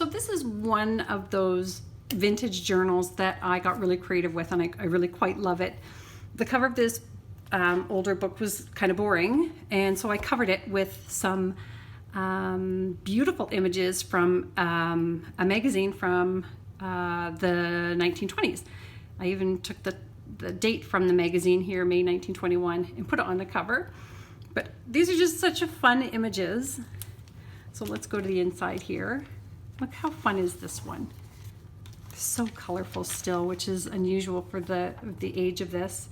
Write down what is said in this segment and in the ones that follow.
So this is one of those vintage journals that I got really creative with, and I really quite love it. The cover of this older book was kind of boring, and so I covered it with some beautiful images from a magazine from the 1920s. I even took the date from the magazine here, May 1921, and put it on the cover. But these are just such a fun images. So let's go to the inside here. Look how fun is this one. So colorful still, which is unusual for the age of this.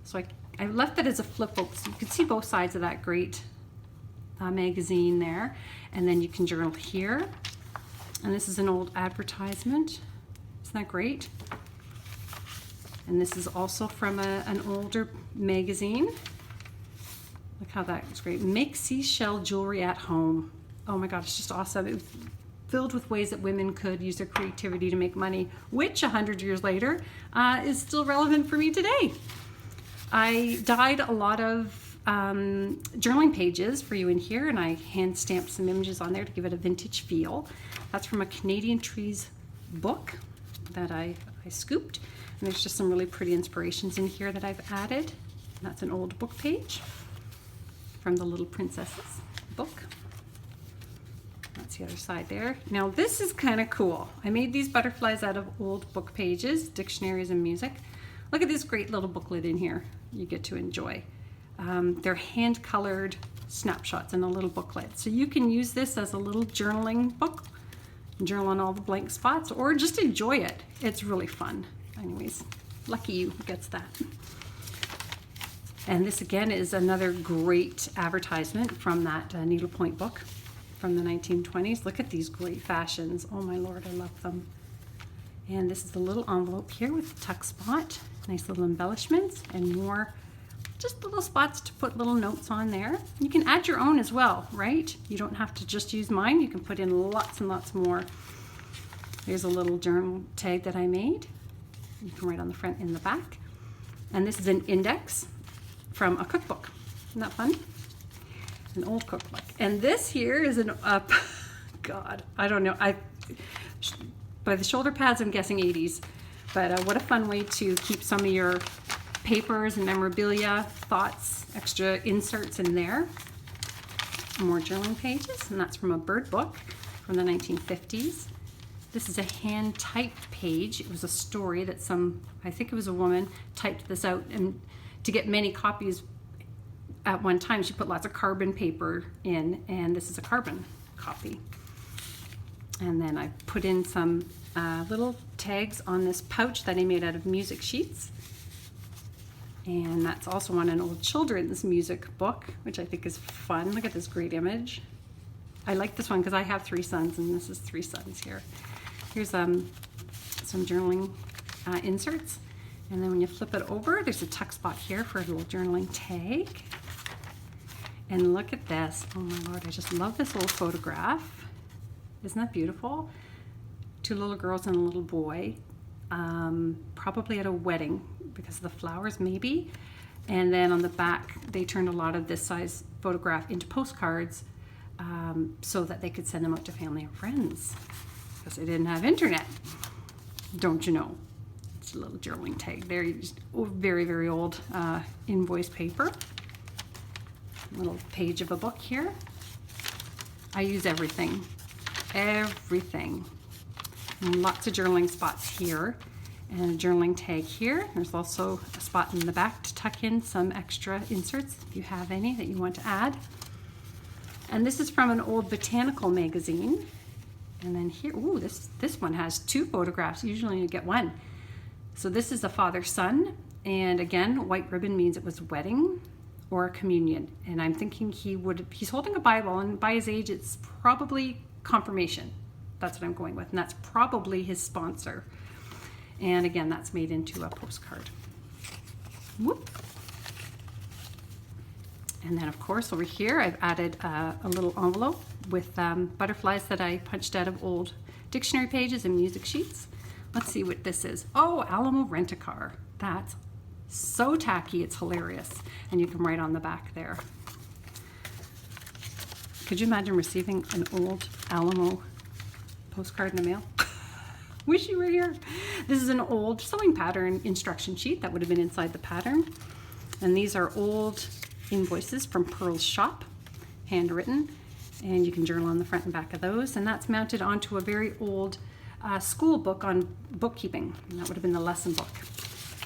So I left it as a flip book, so you can see both sides of that great magazine there. And then you can journal here. And this is an old advertisement. Isn't that great? And this is also from an older magazine. Look how that's great. Make seashell jewelry at home. Oh my God, it's just awesome. It was filled with ways that women could use their creativity to make money, which 100 years later is still relevant for me today. I dyed a lot of journaling pages for you in here, and I hand stamped some images on there to give it a vintage feel. That's from a Canadian Trees book that I scooped. And there's just some really pretty inspirations in here that I've added. And that's an old book page from the Little Princesses book. That's the other side there. Now this is kind of cool. I made these butterflies out of old book pages, dictionaries and music. Look at this great little booklet in here you get to enjoy. They're hand colored snapshots in a little booklet. So you can use this as a little journaling book, journal on all the blank spots, or just enjoy it. It's really fun. Anyways, lucky you who gets that. And this again is another great advertisement from that needlepoint book from the 1920s. Look at these great fashions. Oh my Lord, I love them. And this is the little envelope here with the tuck spot. Nice little embellishments and more just little spots to put little notes on there. You can add your own as well, right? You don't have to just use mine. You can put in lots and lots more. Here's a little journal tag that I made. You can write on the front and the back. And this is an index from a cookbook. Isn't that fun? An old cookbook. And this here is an God, I don't know. By the shoulder pads, I'm guessing 80s. But what a fun way to keep some of your papers and memorabilia, thoughts, extra inserts in there. More journaling pages, and that's from a bird book from the 1950s. This is a hand-typed page. It was a story that I think it was a woman, typed this out, and to get many copies at one time, she put lots of carbon paper in, and this is a carbon copy. And then I put in some little tags on this pouch that I made out of music sheets. And that's also on an old children's music book, which I think is fun. Look at this great image. I like this one because I have 3 sons, and this is 3 sons here. Here's some journaling inserts. And then when you flip it over, there's a tuck spot here for a little journaling tag. And look at this. Oh my Lord, I just love this little photograph. Isn't that beautiful? 2 little girls and a little boy, probably at a wedding because of the flowers maybe. And then on the back, they turned a lot of this size photograph into postcards so that they could send them out to family and friends because they didn't have internet. Don't you know? It's a little journaling tag there. Just very, very old invoice paper. Little page of a book here. I use everything. Everything. And lots of journaling spots here and a journaling tag here. There's also a spot in the back to tuck in some extra inserts if you have any that you want to add. And this is from an old botanical magazine. And then here, ooh, this one has 2 photographs. Usually you get 1. So this is a father-son, and again, white ribbon means it was a wedding or a communion. And I'm thinking he's holding a Bible, and by his age, it's probably confirmation. That's what I'm going with, and that's probably his sponsor. And again, that's made into a postcard. Whoop. And then of course over here, I've added a little envelope with butterflies that I punched out of old dictionary pages and music sheets. Let's see what this is. Oh, Alamo Rent-A-Car. That's so tacky, it's hilarious. And you can write on the back there. Could you imagine receiving an old Alamo postcard in the mail. Wish you were here. This is an old sewing pattern instruction sheet that would have been inside the pattern. And these are old invoices from Pearl's shop, handwritten. And you can journal on the front and back of those. And that's mounted onto a very old school book on bookkeeping. And that would have been the lesson book.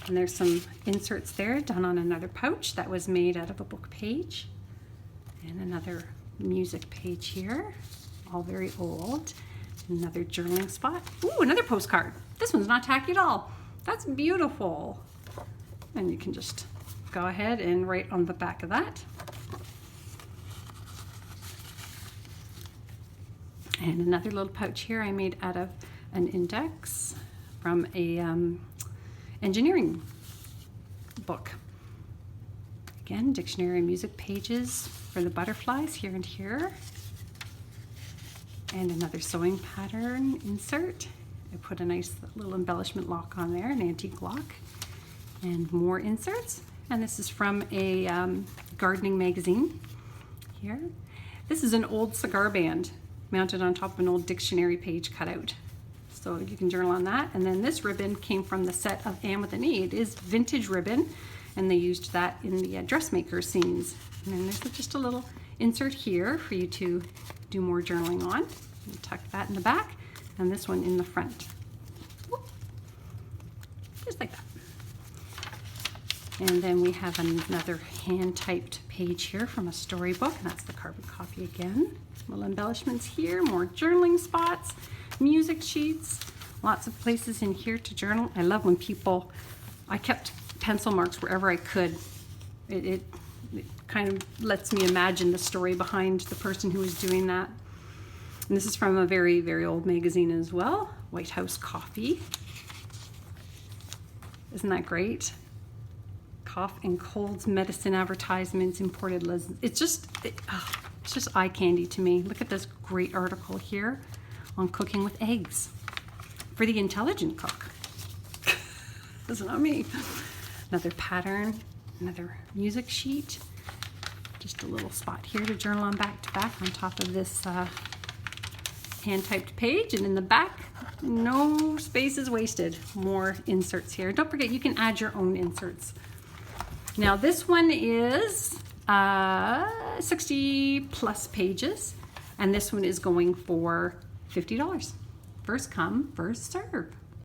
And there's some inserts there done on another pouch that was made out of a book page. And another music page here, all very old. Another journaling spot. Ooh, another postcard. This one's not tacky at all. That's beautiful. And you can just go ahead and write on the back of that. And another little pouch here I made out of an index from a engineering book. Again, dictionary and music pages for the butterflies here and here. And another sewing pattern insert. I put a nice little embellishment lock on there, an antique lock. And more inserts. And this is from a gardening magazine here. This is an old cigar band mounted on top of an old dictionary page cutout. So you can journal on that. And then this ribbon came from the set of Anne with an E. It is vintage ribbon, and they used that in the dressmaker scenes. And then there's just a little insert here for you to do more journaling on. You tuck that in the back, and this one in the front. Whoop. Just like that. And then we have another hand-typed page here from a storybook, and that's the carbon copy again. Little embellishments here, more journaling spots, music sheets, lots of places in here to journal. I love when people, I kept pencil marks wherever I could. It kind of lets me imagine the story behind the person who was doing that. And this is from a very, very old magazine as well, White House Coffee. Isn't that great? Cough and colds medicine advertisements, imported it's just eye candy to me. Look at this great article here on cooking with eggs for the intelligent cook. That's not me. Another pattern, another music sheet, just a little spot here to journal on back to back on top of this hand-typed page. And in the back, no space is wasted. More inserts here. Don't forget, you can add your own inserts. Now this one is 60 plus pages, and this one is going for $50. First come, first serve.